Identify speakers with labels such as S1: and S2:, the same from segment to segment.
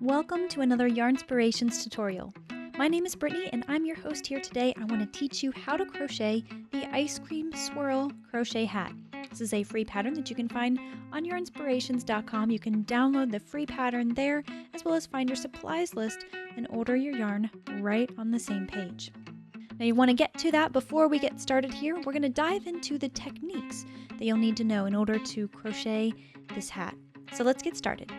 S1: Welcome to another Yarnspirations tutorial. My name is Brittany and I'm your host here today. I want to teach you how to crochet the Ice Cream Swirl crochet hat. This is a free pattern that you can find on yarnspirations.com. You can download the free pattern there as well as find your supplies list and order your yarn right on the same page. Now you want to get to that before we get started here. We're going to dive into the techniques that you'll need to know in order to crochet this hat. So let's get started.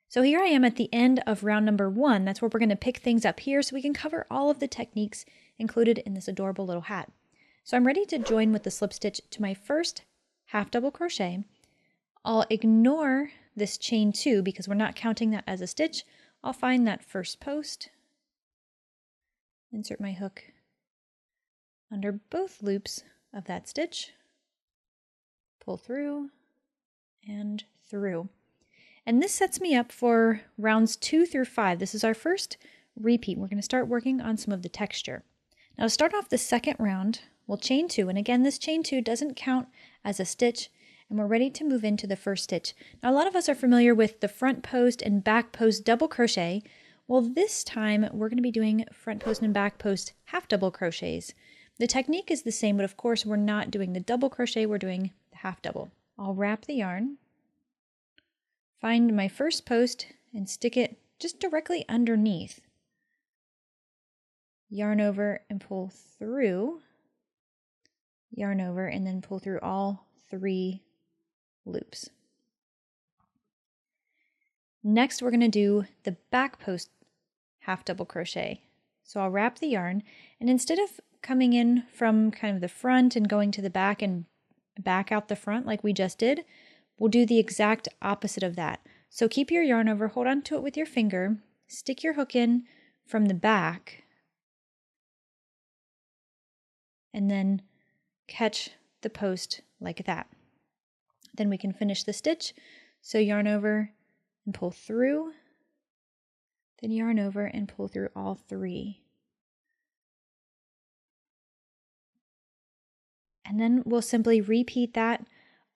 S1: So here I am at the end of round number 1. That's where we're going to pick things up here so we can cover all of the techniques included in this adorable little hat. So I'm ready to join with the slip stitch to my first half double crochet. I'll ignore this chain 2 because we're not counting that as a stitch. I'll find that first post, insert my hook under both loops of that stitch, pull through and through. And this sets me up for rounds 2 through 5. This is our first repeat. We're going to start working on some of the texture. Now to start off the second round, we'll chain 2. And again, this chain 2 doesn't count as a stitch. And we're ready to move into the first stitch. Now a lot of us are familiar with the front post and back post double crochet. Well, this time we're going to be doing front post and back post half double crochets. The technique is the same, but of course we're not doing the double crochet, we're doing the half double. I'll wrap the yarn, find my first post and stick it just directly underneath. Yarn over and pull through, yarn over and then pull through all 3 loops. Next we're going to do the back post half double crochet. So I'll wrap the yarn and instead of coming in from kind of the front and going to the back and back out the front like we just did, we'll do the exact opposite of that. So keep your yarn over, hold on to it with your finger, stick your hook in from the back, and then catch the post like that. Then we can finish the stitch. So yarn over and pull through, then yarn over and pull through all 3. And then we'll simply repeat that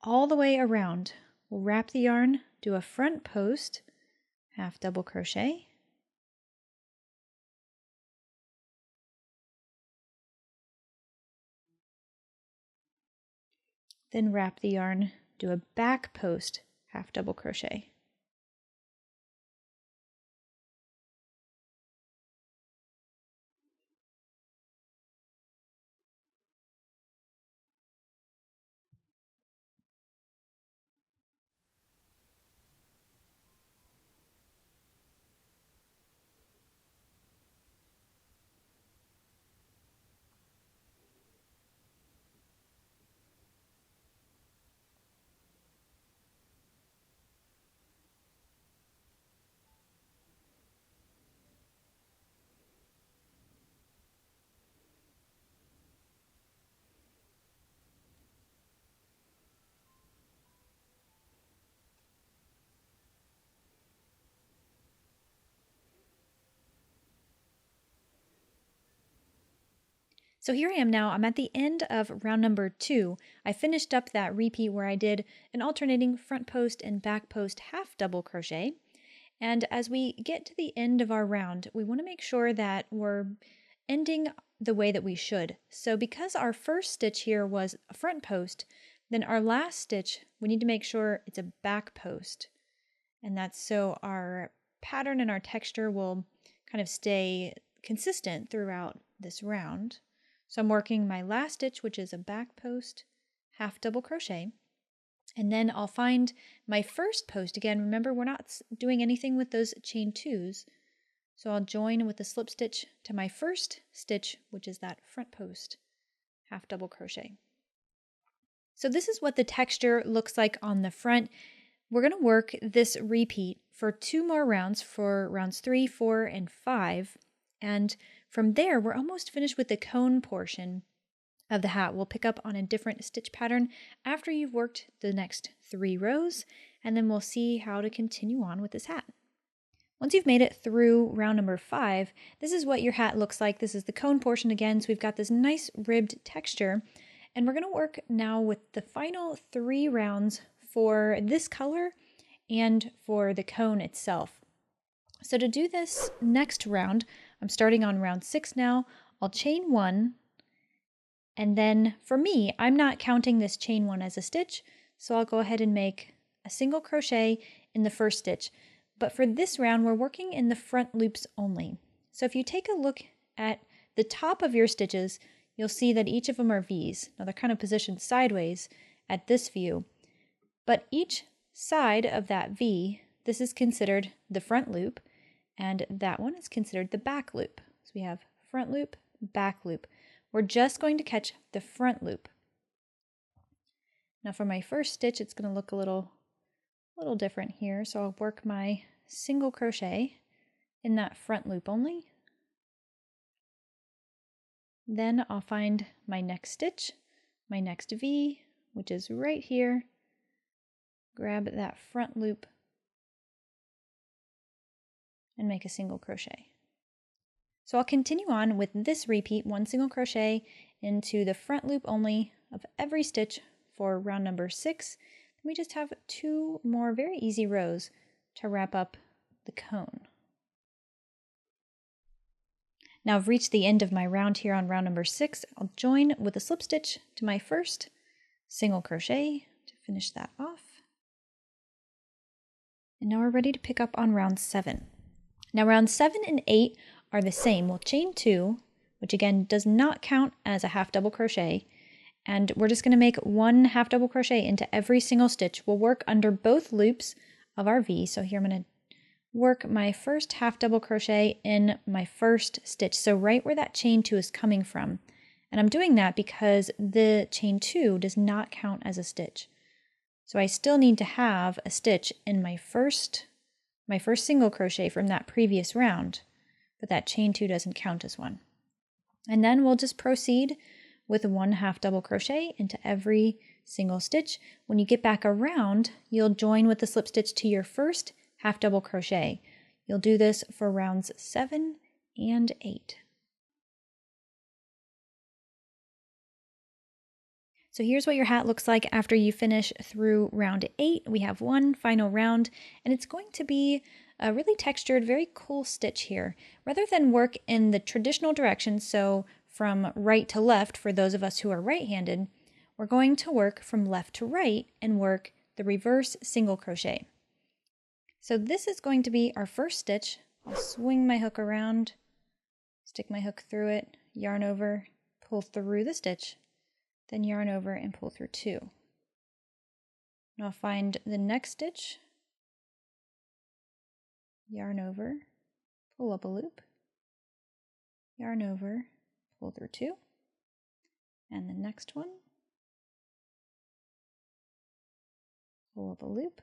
S1: all the way around. We'll wrap the yarn, do a front post, half double crochet, then wrap the yarn, do a back post, half double crochet. So here I am now, I'm at the end of round number 2. I finished up that repeat where I did an alternating front post and back post half double crochet. And as we get to the end of our round, we want to make sure that we're ending the way that we should. So because our first stitch here was a front post, then our last stitch, we need to make sure it's a back post. And that's so our pattern and our texture will kind of stay consistent throughout this round. So I'm working my last stitch, which is a back post, half double crochet, and then I'll find my first post. Again, remember we're not doing anything with those chain 2s, so I'll join with the slip stitch to my first stitch, which is that front post, half double crochet. So this is what the texture looks like on the front. We're going to work this repeat for 2 more rounds, for rounds 3, 4, and 5, and from there, we're almost finished with the cone portion of the hat. We'll pick up on a different stitch pattern after you've worked the next 3 rows, and then we'll see how to continue on with this hat. Once you've made it through round number 5, this is what your hat looks like. This is the cone portion again, so we've got this nice ribbed texture. And we're going to work now with the final 3 rounds for this color and for the cone itself. So to do this next round, I'm starting on round 6 now. I'll chain 1, and then for me, I'm not counting this chain 1 as a stitch, so I'll go ahead and make a single crochet in the first stitch. But for this round, we're working in the front loops only. So if you take a look at the top of your stitches, you'll see that each of them are V's. Now they're kind of positioned sideways at this view, but each side of that V, this is considered the front loop, and that one is considered the back loop. So we have front loop, back loop. We're just going to catch the front loop. Now for my first stitch, it's going to look a little different here. So I'll work my single crochet in that front loop only. Then I'll find my next stitch, my next V, which is right here. Grab that front loop and make a single crochet. So I'll continue on with this repeat, 1 single crochet into the front loop only of every stitch for round number 6. Then we just have 2 more very easy rows to wrap up the cone. Now I've reached the end of my round here on round number 6. I'll join with a slip stitch to my first single crochet to finish that off. And now we're ready to pick up on round 7. Now rounds 7 and 8 are the same. We'll chain 2, which again does not count as a half double crochet, and we're just going to make 1 half double crochet into every single stitch. We'll work under both loops of our V. So here I'm going to work my first half double crochet in my first stitch, so right where that chain 2 is coming from. And I'm doing that because the chain 2 does not count as a stitch. So I still need to have a stitch in my first single crochet from that previous round, but that chain 2 doesn't count as one. And then we'll just proceed with 1 half double crochet into every single stitch. When you get back around, you'll join with the slip stitch to your first half double crochet. You'll do this for rounds 7 and 8. So here's what your hat looks like after you finish through round 8. We have 1 final round, and it's going to be a really textured, very cool stitch here. Rather than work in the traditional direction, so from right to left for those of us who are right-handed, we're going to work from left to right and work the reverse single crochet. So this is going to be our first stitch. I'll swing my hook around, stick my hook through it, yarn over, pull through the stitch, then yarn over and pull through 2. And I'll find the next stitch, yarn over, pull up a loop, yarn over, pull through 2, and the next one, pull up a loop,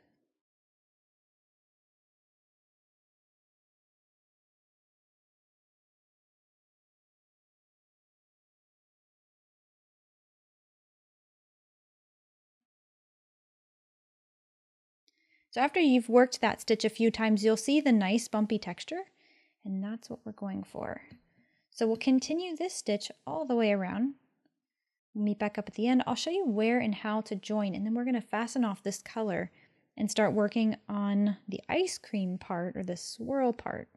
S1: so after you've worked that stitch a few times, you'll see the nice bumpy texture, and that's what we're going for. So we'll continue this stitch all the way around. We'll meet back up at the end. I'll show you where and how to join, and then we're going to fasten off this color and start working on the ice cream part, or the swirl part.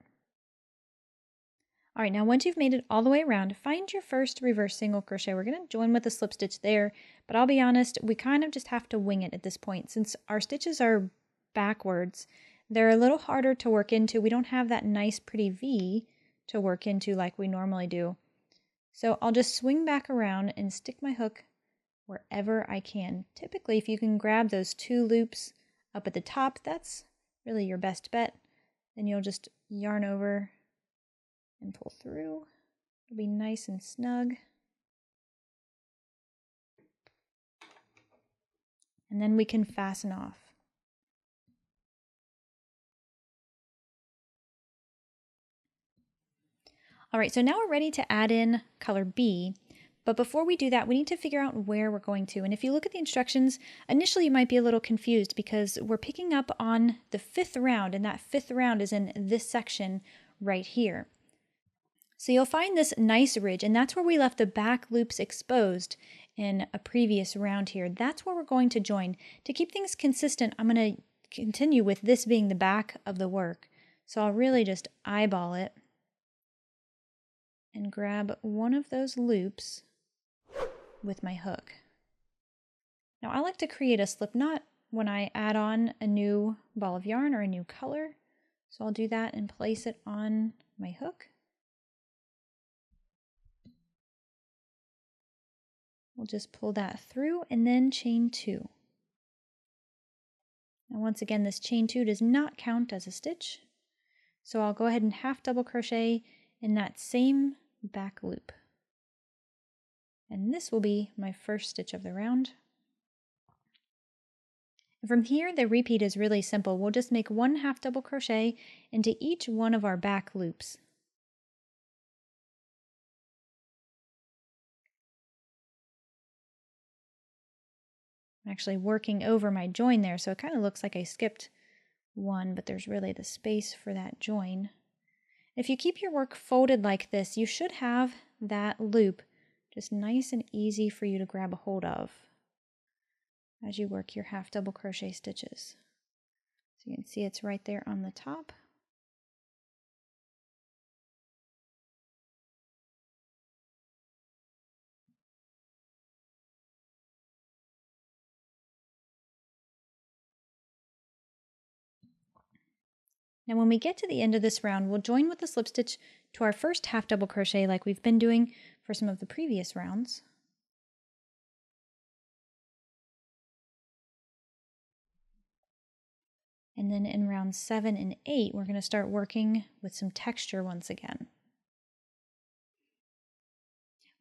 S1: All right, now once you've made it all the way around, find your first reverse single crochet. We're going to join with a slip stitch there, but I'll be honest, we kind of just have to wing it at this point. Since our stitches are backwards, they're a little harder to work into. We don't have that nice pretty V to work into like we normally do. So I'll just swing back around and stick my hook wherever I can. Typically, if you can grab those 2 loops up at the top, that's really your best bet. Then you'll just yarn over and pull through. It'll be nice and snug. And then we can fasten off. All right, so now we're ready to add in color B, But before we do that, we need to figure out where we're going to. And if you look at the instructions, initially you might be a little confused because we're picking up on the 5th round, and that 5th round is in this section right here. So you'll find this nice ridge, and that's where we left the back loops exposed in a previous round here. That's where we're going to join. To keep things consistent, I'm going to continue with this being the back of the work. So I'll really just eyeball it and grab one of those loops with my hook. Now I like to create a slip knot when I add on a new ball of yarn or a new color. So I'll do that and place it on my hook. We'll just pull that through and then chain 2. Now once again, this chain 2 does not count as a stitch. So I'll go ahead and half double crochet in that same back loop. And this will be my first stitch of the round. And from here, the repeat is really simple. We'll just make 1 half double crochet into each one of our back loops. I'm actually working over my join there, so it kind of looks like I skipped one, but there's really the space for that join. If you keep your work folded like this, you should have that loop just nice and easy for you to grab a hold of as you work your half double crochet stitches. So you can see it's right there on the top. Now when we get to the end of this round, we'll join with the slip stitch to our first half double crochet like we've been doing for some of the previous rounds. And then in rounds 7 and 8, we're going to start working with some texture once again.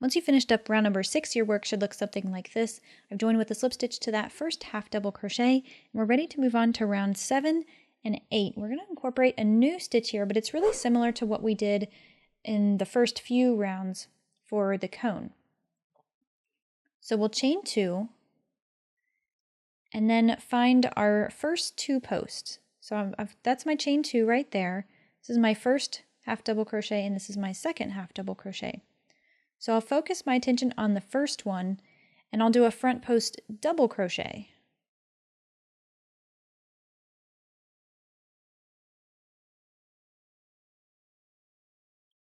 S1: Once you've finished up round number 6, your work should look something like this. I've joined with the slip stitch to that first half double crochet, and we're ready to move on to round 7 and 8. We're going to incorporate a new stitch here, but it's really similar to what we did in the first few rounds for the cone. So we'll chain 2, and then find our first 2 posts. So that's my chain 2 right there. This is my first half double crochet, and this is my second half double crochet. So I'll focus my attention on the first one, and I'll do a front post double crochet.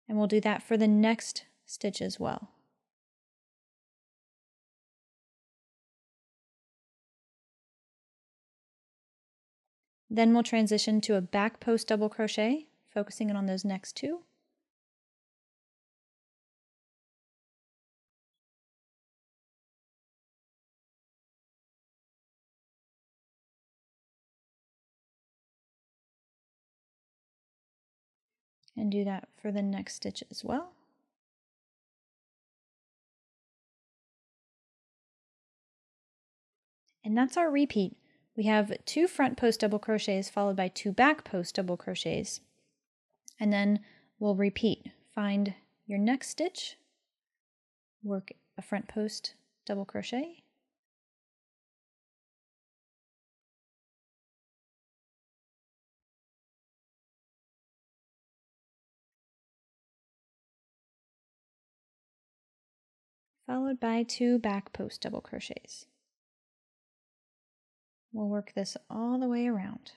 S1: And we'll do that for the next stitch as well. Then we'll transition to a back post double crochet, focusing on those next 2. And do that for the next stitch as well. And that's our repeat. We have 2 front post double crochets followed by 2 back post double crochets. And then we'll repeat. Find your next stitch, work a front post double crochet, followed by 2 back post double crochets. We'll work this all the way around.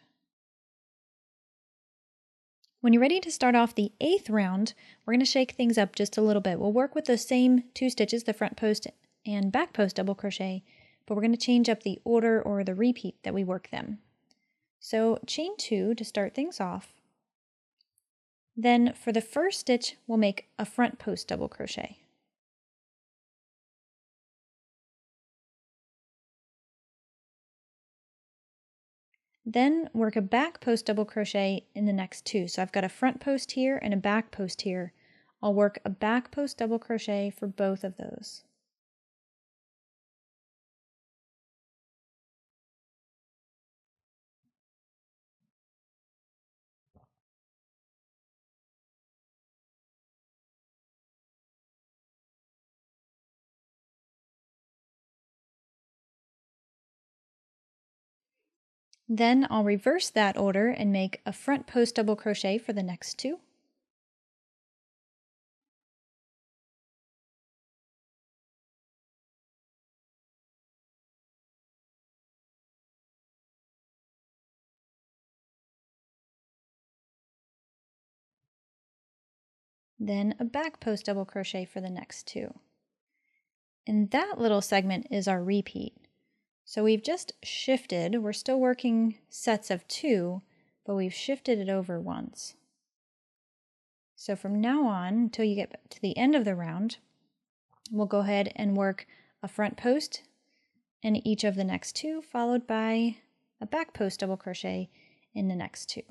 S1: When you're ready to start off the 8th round, we're going to shake things up just a little bit. We'll work with the same 2 stitches, the front post and back post double crochet, but we're going to change up the order or the repeat that we work them. So chain 2 to start things off. Then for the first stitch, we'll make a front post double crochet. Then work a back post double crochet in the next 2. So I've got a front post here and a back post here. I'll work a back post double crochet for both of those. Then I'll reverse that order and make a front post double crochet for the next 2. Then a back post double crochet for the next 2. And that little segment is our repeat. So we've just shifted, we're still working sets of 2, but we've shifted it over once. So from now on, until you get to the end of the round, we'll go ahead and work a front post in each of the next 2, followed by a back post double crochet in the next 2.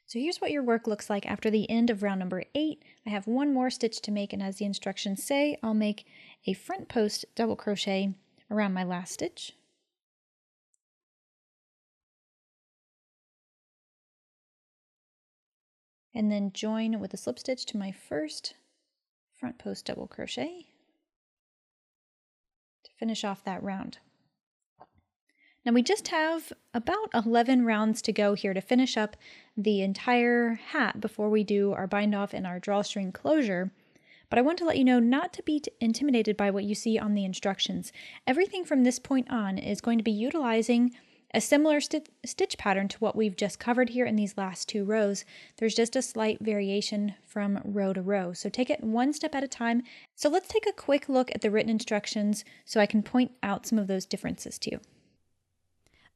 S1: So here's what your work looks like after the end of round number 8. I have one more stitch to make, and as the instructions say, I'll make a front post double crochet around my last stitch. And then join with a slip stitch to my first front post double crochet to finish off that round. Now we just have about 11 rounds to go here to finish up the entire hat before we do our bind off and our drawstring closure. But I want to let you know not to be intimidated by what you see on the instructions. Everything from this point on is going to be utilizing a similar stitch pattern to what we've just covered here in these last 2 rows. There's just a slight variation from row to row. So take it one step at a time. So let's take a quick look at the written instructions so I can point out some of those differences to you.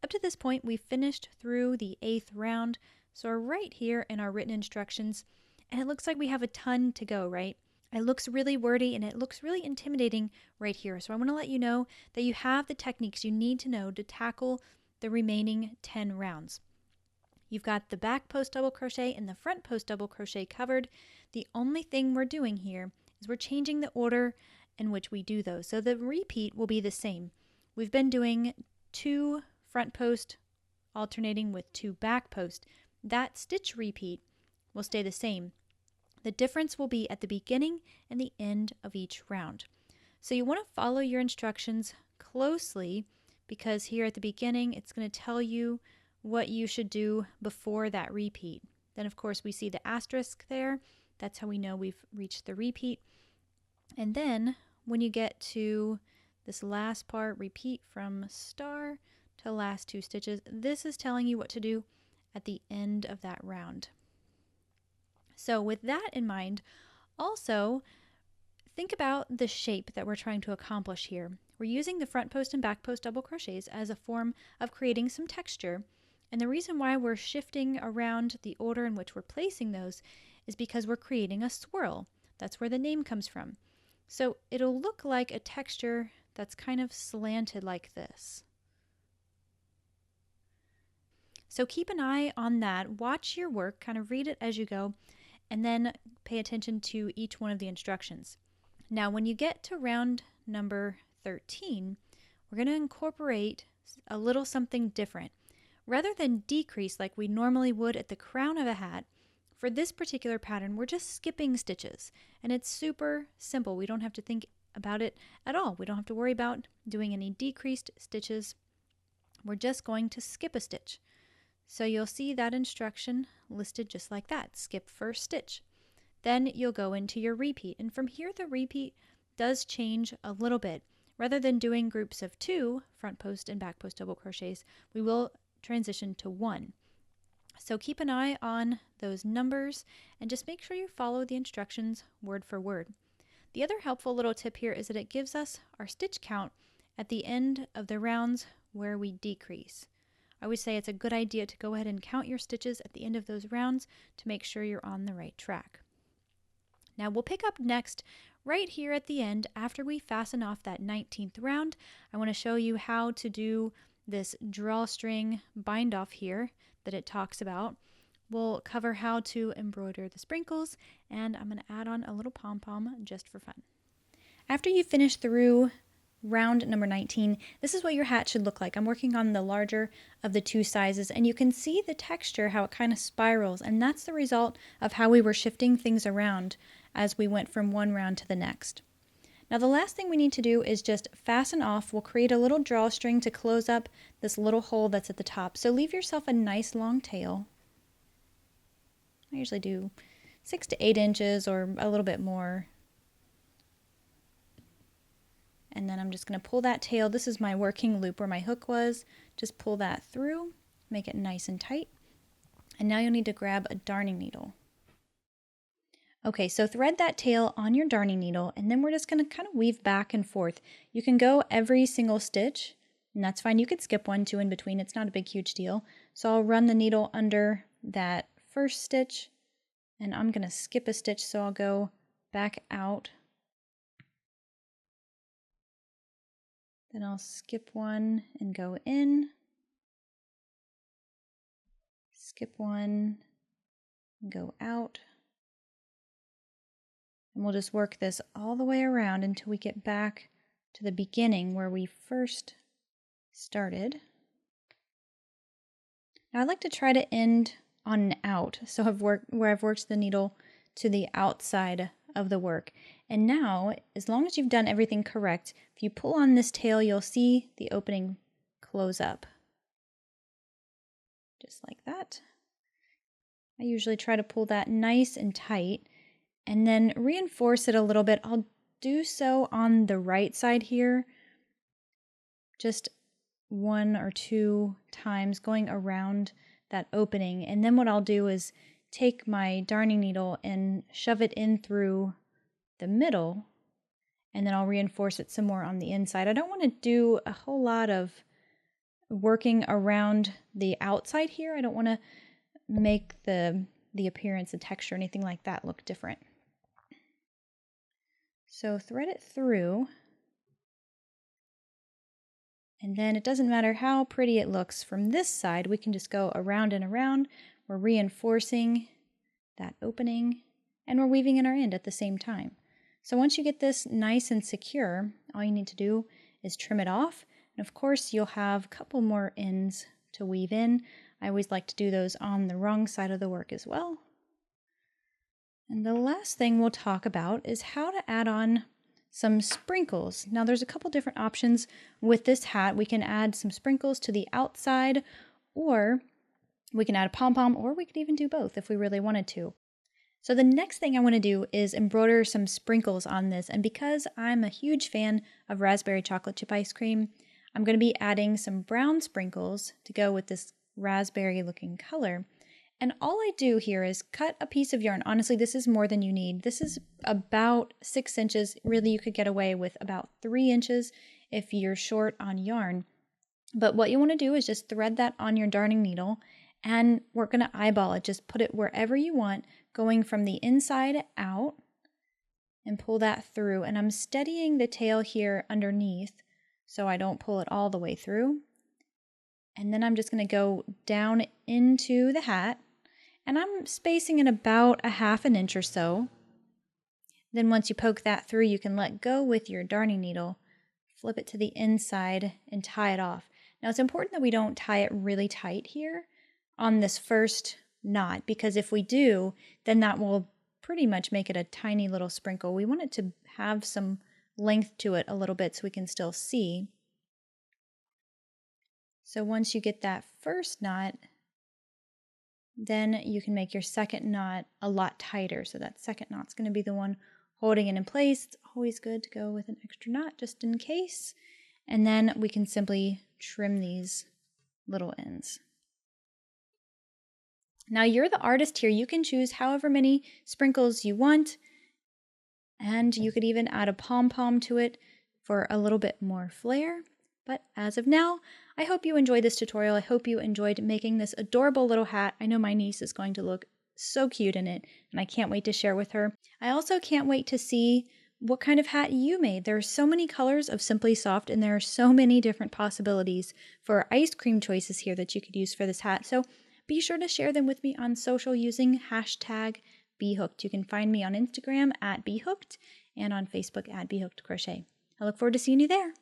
S1: Up to this point, we've finished through the 8th round, so we're right here in our written instructions, and it looks like we have a ton to go, right? It looks really wordy and it looks really intimidating right here, so I want to let you know that you have the techniques you need to know to tackle the remaining 10 rounds. You've got the back post double crochet and the front post double crochet covered. The only thing we're doing here is we're changing the order in which we do those, so the repeat will be the same. We've been doing 2 front post alternating with 2 back post. That stitch repeat will stay the same. The difference will be at the beginning and the end of each round. So you want to follow your instructions closely, because here at the beginning it's going to tell you what you should do before that repeat. Then of course we see the asterisk there. That's how we know we've reached the repeat. And then when you get to this last part, repeat from star to last 2 stitches, this is telling you what to do at the end of that round. So with that in mind, also think about the shape that we're trying to accomplish here. We're using the front post and back post double crochets as a form of creating some texture, and the reason why we're shifting around the order in which we're placing those is because we're creating a swirl. That's where the name comes from. So it'll look like a texture that's kind of slanted like this. So keep an eye on that, watch your work, kind of read it as you go, and then pay attention to each one of the instructions. Now when you get to round number 13, we're going to incorporate a little something different. Rather than decrease like we normally would at the crown of a hat, for this particular pattern we're just skipping stitches, and it's super simple. We don't have to think about it at all. We don't have to worry about doing any decreased stitches. We're just going to skip a stitch. So you'll see that instruction listed just like that, skip first stitch. Then you'll go into your repeat, and from here the repeat does change a little bit. Rather than doing groups of 2 front post and back post double crochets, we will transition to 1. So keep an eye on those numbers and just make sure you follow the instructions word for word. The other helpful little tip here is that it gives us our stitch count at the end of the rounds where we decrease. I always say it's a good idea to go ahead and count your stitches at the end of those rounds to make sure you're on the right track. Now we'll pick up next right here at the end after we fasten off that 19th round. I want to show you how to do this drawstring bind off here that it talks about. We'll cover how to embroider the sprinkles, and I'm going to add on a little pom-pom just for fun. After you finish through round number 19, this is what your hat should look like. I'm working on the larger of the 2 sizes, and you can see the texture, how it kind of spirals, and that's the result of how we were shifting things around as we went from one round to the next. Now the last thing we need to do is just fasten off. We'll create a little drawstring to close up this little hole that's at the top. So leave yourself a nice long tail. I usually do 6 to 8 inches or a little bit more. And then I'm just going to pull that tail. This is my working loop where my hook was. Just pull that through, make it nice and tight. And now you'll need to grab a darning needle. Okay, so thread that tail on your darning needle, and then we're just going to kind of weave back and forth. You can go every single stitch, and that's fine. You could skip 1, 2 in between. It's not a big, huge deal. So I'll run the needle under that first stitch, and I'm going to skip a stitch, so I'll go back out. Then I'll skip 1 and go in. Skip 1 and go out. And we'll just work this all the way around until we get back to the beginning where we first started. Now I like to try to end on an out, so where I've worked the needle to the outside of the work. And now, as long as you've done everything correct, if you pull on this tail, you'll see the opening close up. Just like that. I usually try to pull that nice and tight and then reinforce it a little bit. I'll do so on the right side here, just 1 or 2 times going around that opening. And then what I'll do is take my darning needle and shove it in through the middle, and then I'll reinforce it some more on the inside. I don't want to do a whole lot of working around the outside here. I don't want to make the appearance, the texture, anything like that look different. So thread it through, and then it doesn't matter how pretty it looks from this side, we can just go around and around. We're reinforcing that opening, and we're weaving in our end at the same time. So once you get this nice and secure, all you need to do is trim it off. And of course, you'll have a couple more ends to weave in. I always like to do those on the wrong side of the work as well. And the last thing we'll talk about is how to add on some sprinkles. Now there's a couple different options with this hat. We can add some sprinkles to the outside, or we can add a pom-pom, or we could even do both if we really wanted to. So the next thing I want to do is embroider some sprinkles on this, and because I'm a huge fan of raspberry chocolate chip ice cream, I'm going to be adding some brown sprinkles to go with this raspberry looking color. And all I do here is cut a piece of yarn. Honestly, this is more than you need. This is about 6 inches. Really, you could get away with about 3 inches if you're short on yarn. But what you want to do is just thread that on your darning needle, and we're going to eyeball it. Just put it wherever you want, going from the inside out, and pull that through. And I'm steadying the tail here underneath so I don't pull it all the way through. And then I'm just going to go down into the hat, and I'm spacing it about a ½ an inch or so. Then once you poke that through, you can let go with your darning needle, flip it to the inside, and tie it off. Now it's important that we don't tie it really tight here on this first knot, because if we do, then that will pretty much make it a tiny little sprinkle. We want it to have some length to it a little bit so we can still see. So once you get that first knot, then you can make your second knot a lot tighter. So that second knot's going to be the one holding it in place. It's always good to go with an extra knot just in case. And then we can simply trim these little ends. Now you're the artist here. You can choose however many sprinkles you want, and you could even add a pom-pom to it for a little bit more flair. But as of now, I hope you enjoyed this tutorial. I hope you enjoyed making this adorable little hat. I know my niece is going to look so cute in it, and I can't wait to share with her. I also can't wait to see what kind of hat you made. There are so many colors of Simply Soft, and there are so many different possibilities for ice cream choices here that you could use for this hat. So be sure to share them with me on social using hashtag #BHOOKED. You can find me on Instagram at BHOOKED and on Facebook at BHOOKED Crochet. I look forward to seeing you there.